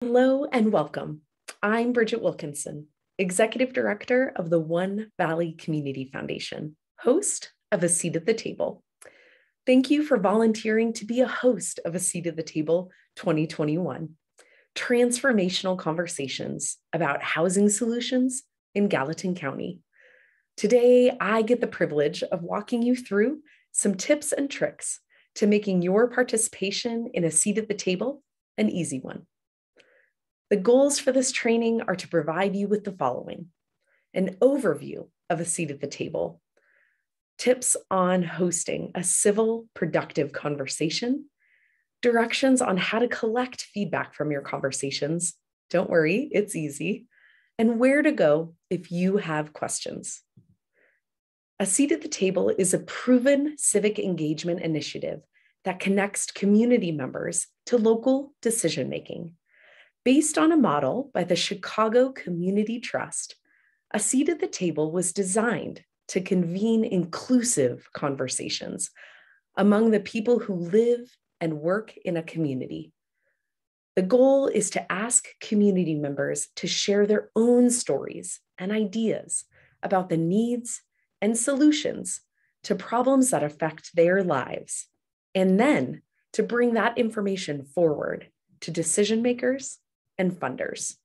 Hello and welcome. I'm Bridget Wilkinson, Executive Director of the One Valley Community Foundation, host of A Seat at the Table. Thank you for volunteering to be a host of A Seat at the Table 2021, transformational conversations about housing solutions in Gallatin County. Today, I get the privilege of walking you through some tips and tricks to making your participation in A Seat at the Table an easy one. The goals for this training are to provide you with the following: an overview of A Seat at the Table, tips on hosting a civil, productive conversation, directions on how to collect feedback from your conversations. Don't worry, it's easy, and where to go if you have questions. A Seat at the Table is a proven civic engagement initiative that connects community members to local decision-making. Based on a model by the Chicago Community Trust, A Seat at the Table was designed to convene inclusive conversations among the people who live and work in a community. The goal is to ask community members to share their own stories and ideas about the needs and solutions to problems that affect their lives, and then to bring that information forward to decision makers and funders.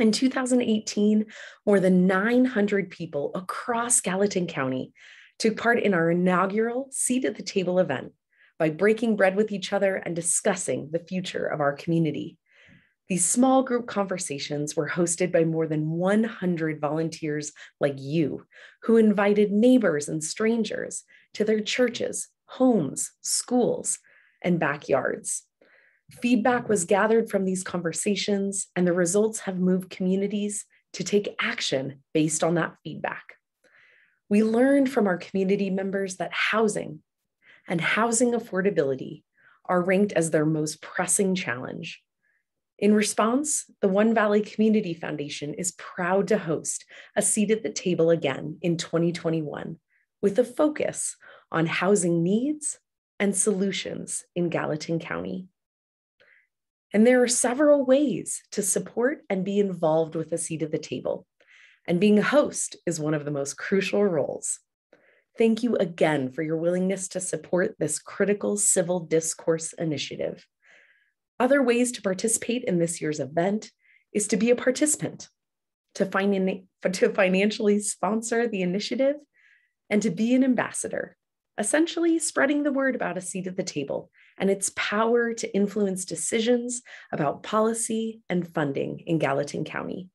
In 2018, more than 900 people across Gallatin County took part in our inaugural Seat at the Table event by breaking bread with each other and discussing the future of our community. These small group conversations were hosted by more than 100 volunteers like you, who invited neighbors and strangers to their churches, homes, schools, and backyards. Feedback was gathered from these conversations, and the results have moved communities to take action based on that feedback. We learned from our community members that housing and housing affordability are ranked as their most pressing challenge. In response, the One Valley Community Foundation is proud to host A Seat at the Table again in 2021 with a focus on housing needs and solutions in Gallatin County. And there are several ways to support and be involved with A Seat at the Table, and being a host is one of the most crucial roles. Thank you again for your willingness to support this critical civil discourse initiative. Other ways to participate in this year's event is to be a participant, to financially sponsor the initiative, and to be an ambassador, essentially spreading the word about A Seat at the Table and its power to influence decisions about policy and funding in Gallatin County.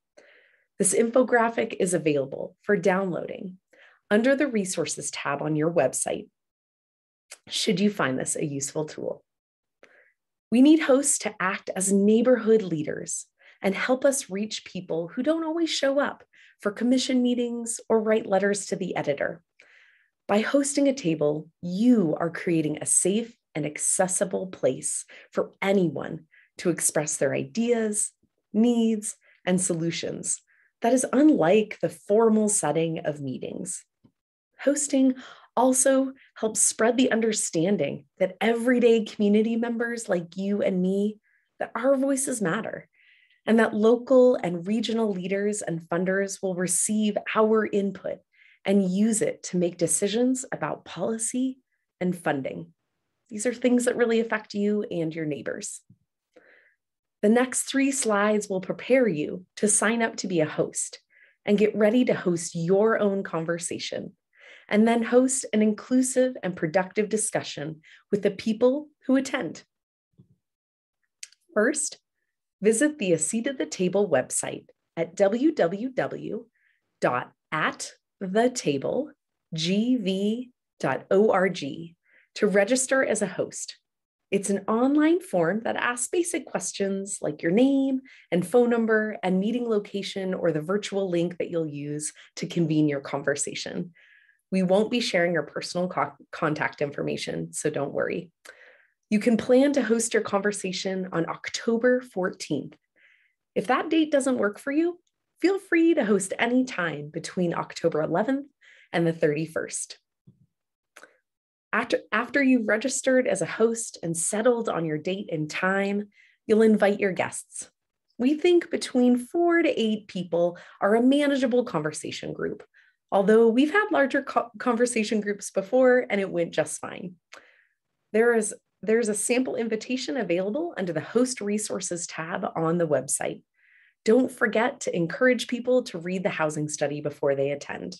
This infographic is available for downloading under the Resources tab on your website, should you find this a useful tool. We need hosts to act as neighborhood leaders and help us reach people who don't always show up for commission meetings or write letters to the editor. By hosting a table, you are creating a safe and accessible place for anyone to express their ideas, needs, and solutions that is unlike the formal setting of meetings. Hosting also helps spread the understanding that everyday community members like you and me, that our voices matter, and that local and regional leaders and funders will receive our input and use it to make decisions about policy and funding. These are things that really affect you and your neighbors. The next 3 slides will prepare you to sign up to be a host and get ready to host your own conversation, and then host an inclusive and productive discussion with the people who attend. First, visit the A Seat at the Table website at www.atthetablegv.org to register as a host. It's an online form that asks basic questions like your name and phone number and meeting location or the virtual link that you'll use to convene your conversation. We won't be sharing your personal contact information, so don't worry. You can plan to host your conversation on October 14th. If that date doesn't work for you, feel free to host any time between October 11th and the 31st. After you've registered as a host and settled on your date and time, You'll invite your guests. We think between 4 to 8 people are a manageable conversation group, although we've had larger conversation groups before and it went just fine. There's a sample invitation available under the Host Resources tab on the website. Don't forget to encourage people to read the housing study before they attend.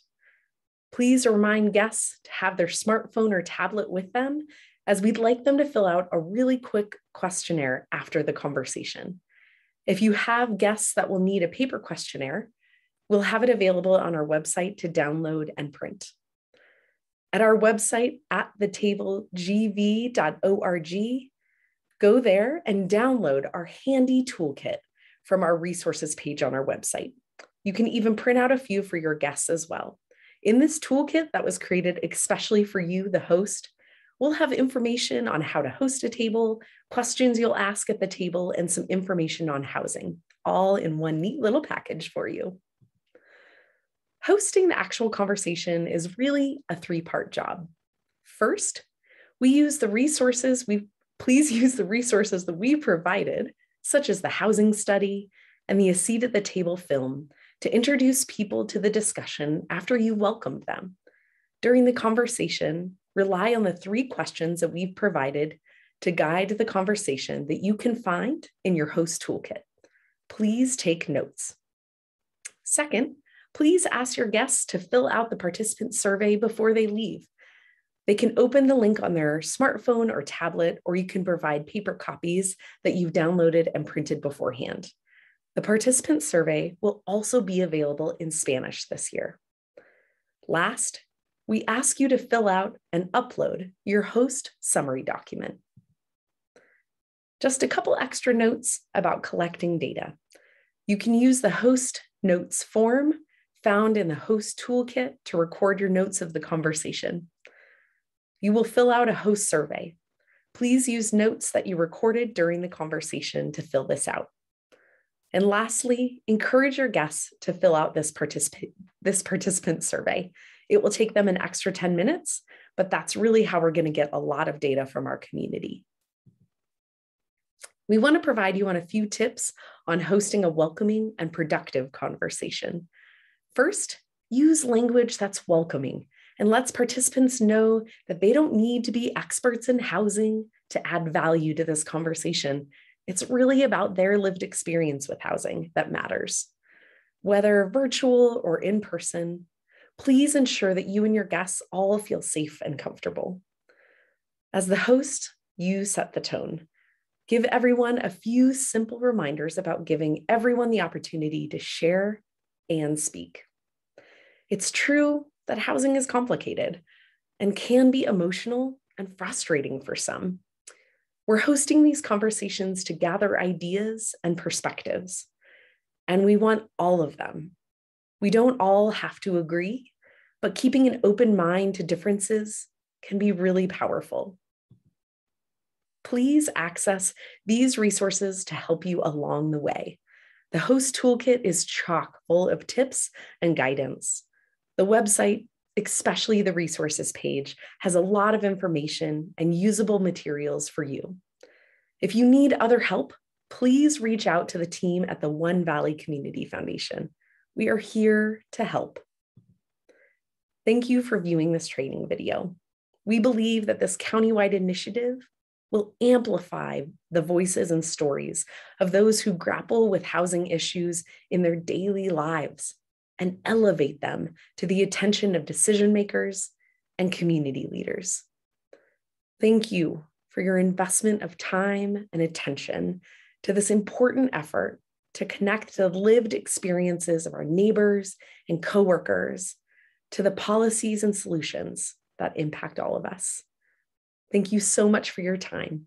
Please remind guests to have their smartphone or tablet with them, as we'd like them to fill out a really quick questionnaire after the conversation. If you have guests that will need a paper questionnaire, we'll have it available on our website to download and print. At our website at thetablegv.org, go there and download our handy toolkit from our resources page on our website. You can even print out a few for your guests as well. In this toolkit that was created especially for you, the host, we'll have information on how to host a table, questions you'll ask at the table, and some information on housing, all in one neat little package for you. Hosting the actual conversation is really a 3-part job. First, please use the resources that we provided, such as the housing study and the A Seat at the Table film, to introduce people to the discussion after you welcomed them. During the conversation, rely on the 3 questions that we've provided to guide the conversation that you can find in your host toolkit. Please take notes. Second, please ask your guests to fill out the participant survey before they leave. They can open the link on their smartphone or tablet, or you can provide paper copies that you've downloaded and printed beforehand. The participant survey will also be available in Spanish this year. Last, we ask you to fill out and upload your host summary document. Just a couple extra notes about collecting data. You can use the host notes form found in the host toolkit to record your notes of the conversation. You will fill out a host survey. Please use notes that you recorded during the conversation to fill this out. And lastly, encourage your guests to fill out this participant survey. It will take them an extra 10 minutes, but that's really how we're going to get a lot of data from our community. We want to provide you on a few tips on hosting a welcoming and productive conversation. First, use language that's welcoming and lets participants know that they don't need to be experts in housing to add value to this conversation. It's really about their lived experience with housing that matters. Whether virtual or in person, please ensure that you and your guests all feel safe and comfortable. As the host, you set the tone. Give everyone a few simple reminders about giving everyone the opportunity to share and speak. It's true that housing is complicated and can be emotional and frustrating for some. We're hosting these conversations to gather ideas and perspectives, and we want all of them. We don't all have to agree, but keeping an open mind to differences can be really powerful. Please access these resources to help you along the way. The host toolkit is chock full of tips and guidance. The website, especially the resources page, has a lot of information and usable materials for you. If you need other help, please reach out to the team at the One Valley Community Foundation. We are here to help. Thank you for viewing this training video. We believe that this countywide initiative will amplify the voices and stories of those who grapple with housing issues in their daily lives and elevate them to the attention of decision makers and community leaders. Thank you for your investment of time and attention to this important effort to connect the lived experiences of our neighbors and coworkers to the policies and solutions that impact all of us. Thank you so much for your time.